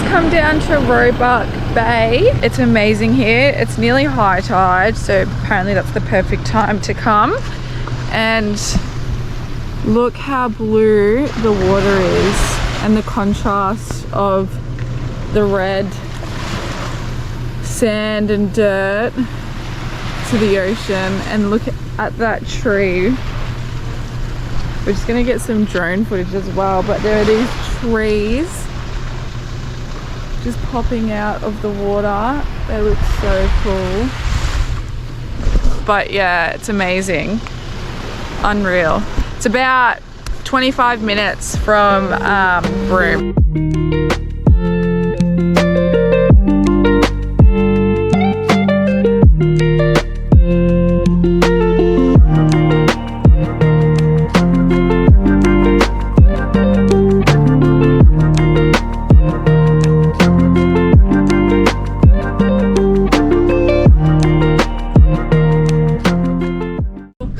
come down to Roebuck Bay. It's amazing here. It's nearly high tide, so apparently that's the perfect time to come. And look how blue the water is, and the contrast of the red sand and dirt to the ocean. And look at that tree. We're just gonna get some drone footage as well, but there are these trees just popping out of the water. They look so cool. But yeah, it's amazing. Unreal. It's about 25 minutes from Broome.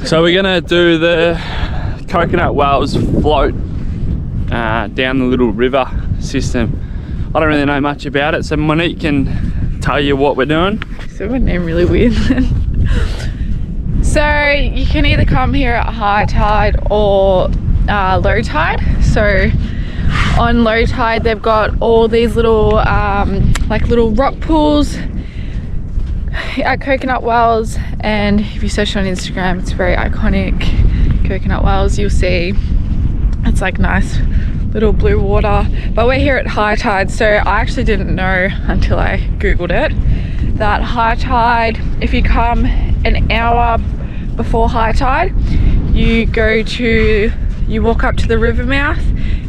So we're gonna do the Coconut Wells float down the little river system. I don't really know much about it, so Monique can tell you what we're doing. So my name really weird. So you can either come here at high tide or low tide. So on low tide they've got all these little like little rock pools at Coconut Wells, and if you search on Instagram, it's very iconic. Coconut Wells, you'll see it's like nice little blue water. But we're here at high tide, so I actually didn't know until I googled it that high tide, if you come an hour before high tide, you walk up to the river mouth,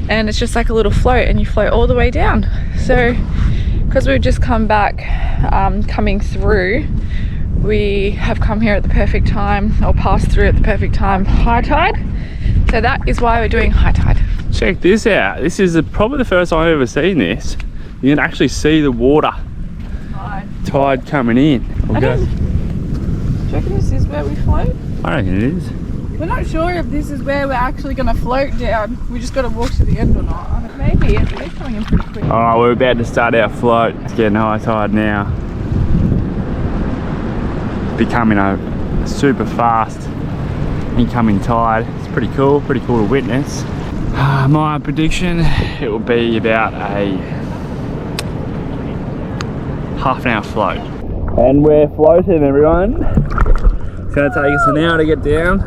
and it's just like a little float, and you float all the way down. So because we've just come back coming through, we have come here at the perfect time, or passed through at the perfect time, high tide. So that is why we're doing high tide. Check this out. This is probably the first time I've ever seen this. You can actually see the water tide coming in. Do you reckon this is where we float? I reckon it is. We're not sure if this is where we're actually going to float down. We just got to walk to the end or not. Maybe. It's coming in pretty quick. Alright, we're about to start our float. It's getting high tide now. Becoming a super fast incoming tide. It's pretty cool to witness. My prediction, it will be about a half an hour float. And we're floating, everyone. It's going to take us an hour to get down.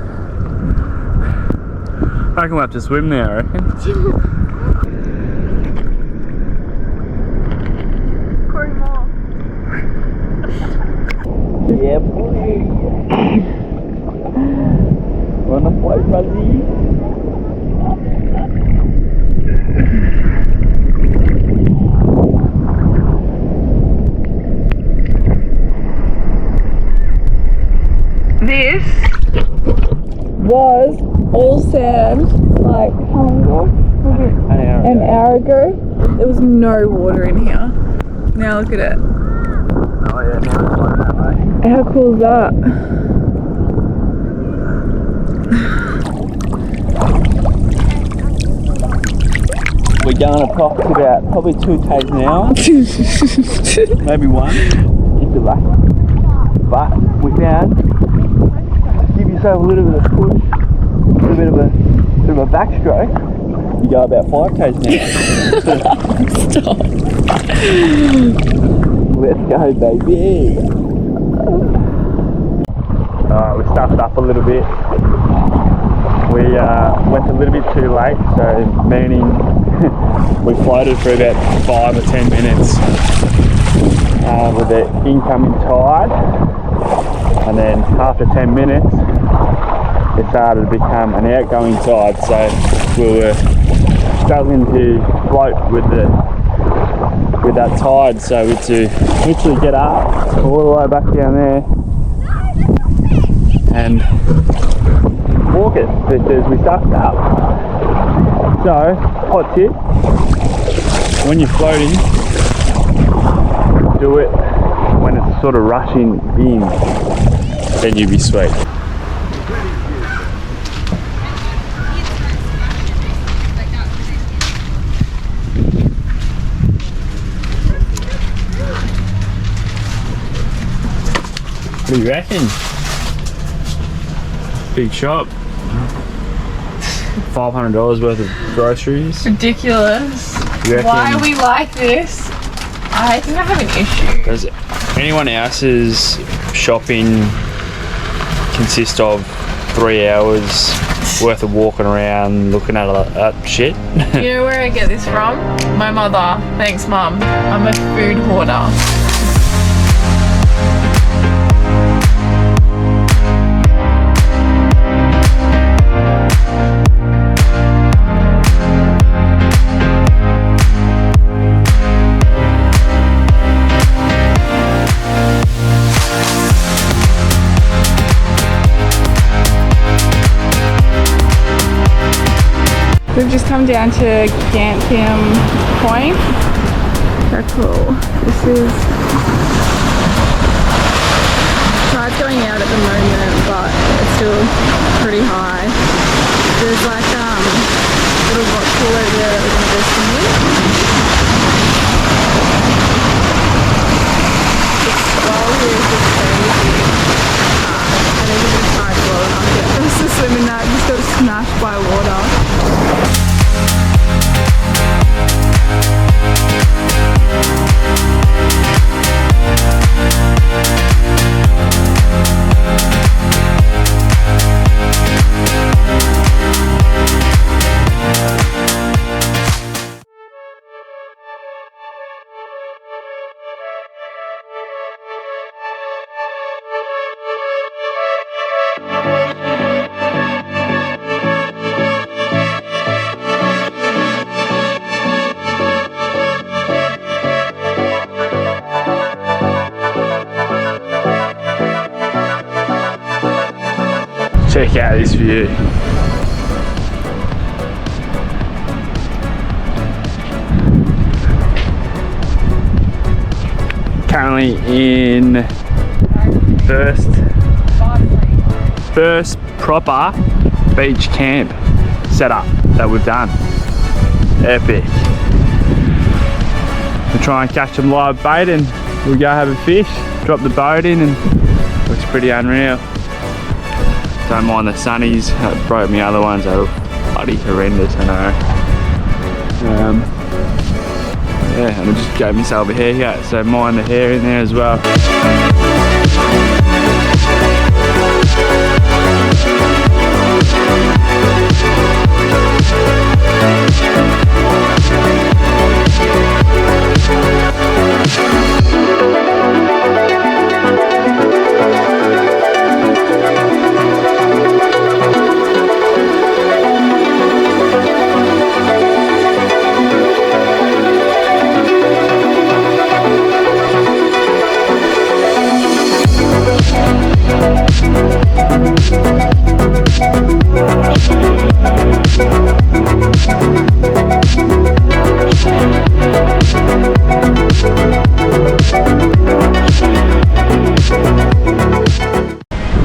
I reckon we'll have to swim now, I reckon. Corey Moore. Yeah, boy. Wanna float, buddy? This was all sand like how long ago? An hour ago. There was no water in here. Now look at it. Oh yeah, now it's like that way. How cool is that? We're going approx about probably 2 k's an hour. Maybe 1 if you're lucky. But we found, give yourself a little bit of push, a bit of a backstroke, you go about 5 k's an hour. Stop. Let's go, baby. Alright, we stuffed up a little bit. We went a little bit too late, so meaning we floated for about 5 or 10 minutes with the incoming tide, and then after 10 minutes it started to become an outgoing tide, so we were struggling to float with that tide, so we had to literally get up all the way back down there and walk it because we sucked up. So, hot tip, when you're floating, do it when it's sort of rushing in, then you'll be sweet. What do you reckon? Big shop. $500 worth of groceries. Ridiculous. Why are we like this? I think I have an issue. Does anyone else's shopping consist of 3 hours worth of walking around looking at shit? You know where I get this from? My mother. Thanks, Mum. I'm a food hoarder. We've just come down to Dampier Point. So cool. This is... tide's going out at the moment, but it's still pretty high. There's like a little rock pool over there that we're going to go swimming. The swell here is just crazy. And even the tide low enough yet for us to swim in that. Just got smashed by water. Check out this view. Currently in first proper beach camp setup that we've done. Epic. We'll try and catch some live bait and we'll go have a fish, drop the boat in, and looks pretty unreal. Don't mind the sunnies, that broke me other ones, they look bloody horrendous, I know. Yeah, and I just gave myself a haircut, so mind the hair in there as well.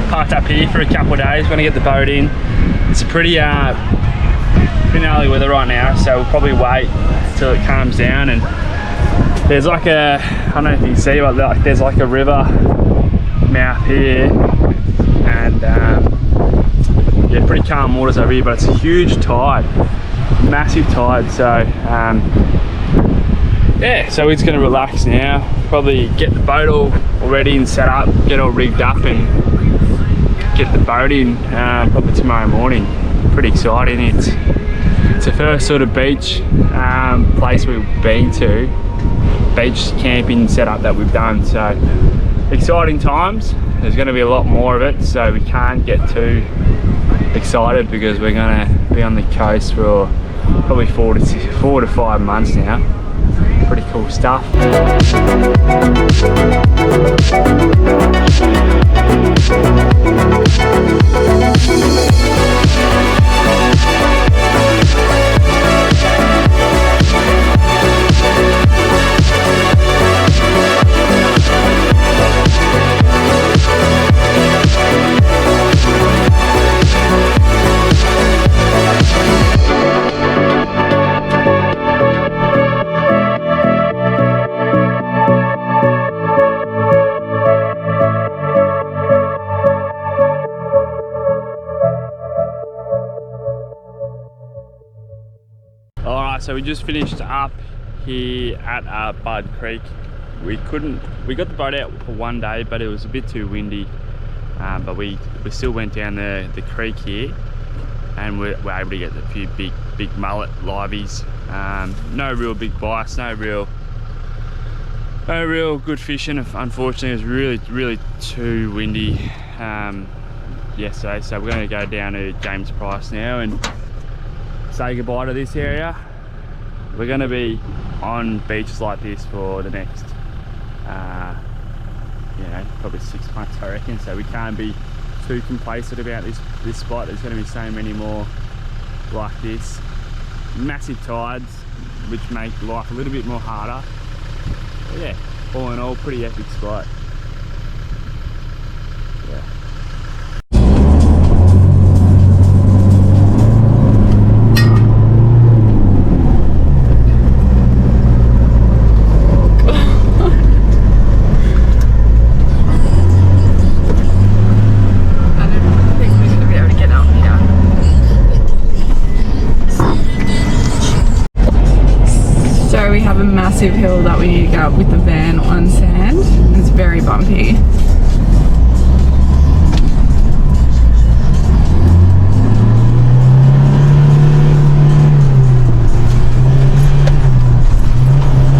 Parked up here for a couple of days, going to get the boat in. It's a pretty gnarly weather right now, so we'll probably wait till it calms down. And there's like a, I don't know if you can see, but like there's like a river mouth here, and yeah, pretty calm waters over here, but it's a huge tide, massive tide. So yeah, so we're just going to relax now, probably get the boat all ready and set up, get all rigged up and get the boat in probably tomorrow morning. Pretty exciting. It's the first sort of beach place we've been to, beach camping setup that we've done, so exciting times. There's going to be a lot more of it, so we can't get too excited because we're going to be on the coast for probably 4 to 5 months now. Pretty cool stuff. so we just finished up here at Bud Creek. We got the boat out for one day, but it was a bit too windy. But we still went down the creek here, and we're able to get a few big mullet liveys. No real big bites, no real good fishing. Unfortunately, it was really too windy yesterday, so we're going to go down to James Price now and say goodbye to this area. We're going to be on beaches like this for the next probably 6 months, I reckon, so we can't be too complacent about this spot. There's going to be so many more like this. Massive tides, which make life a little bit more harder. But yeah, all in all, pretty epic spot. Yeah. We have a massive hill that we need to get up with the van on sand. It's very bumpy.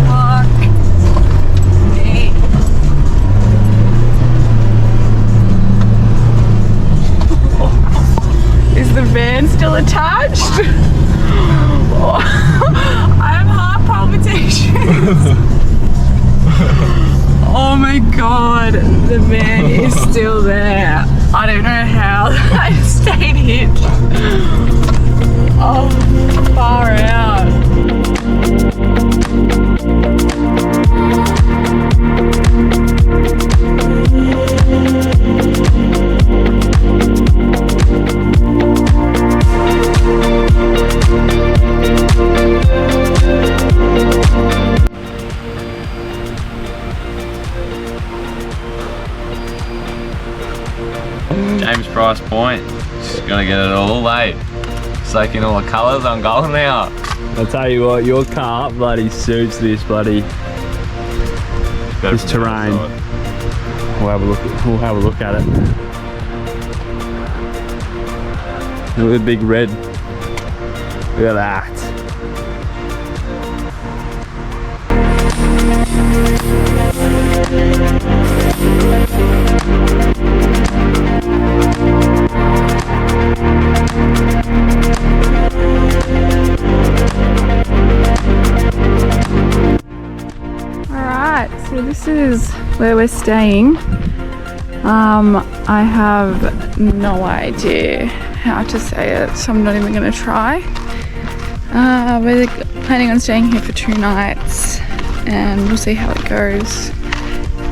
Fuck me. Is the van still attached? I have heart palpitations. Oh my god, the van is still there. I don't know how I stayed hitched. Oh, far out. James Price Point, just gonna get it all late. Soaking all the colours, I'm going now. I'll tell you what, your car bloody suits this bloody this terrain. We'll have a look at it. Look at the big red. Look at that. Alright, so this is where we're staying. I have no idea how to say it, so I'm not even going to try. We're planning on staying here for 2 nights and we'll see how it goes.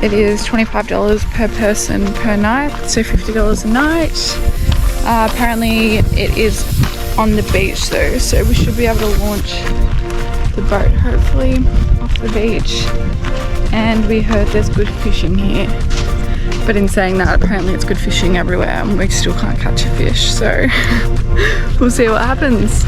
It is $25 per person per night, so $50 a night. Apparently it is on the beach though, so we should be able to launch the boat hopefully off the beach. And we heard there's good fishing here, but in saying that, apparently it's good fishing everywhere and we still can't catch a fish, so we'll see what happens.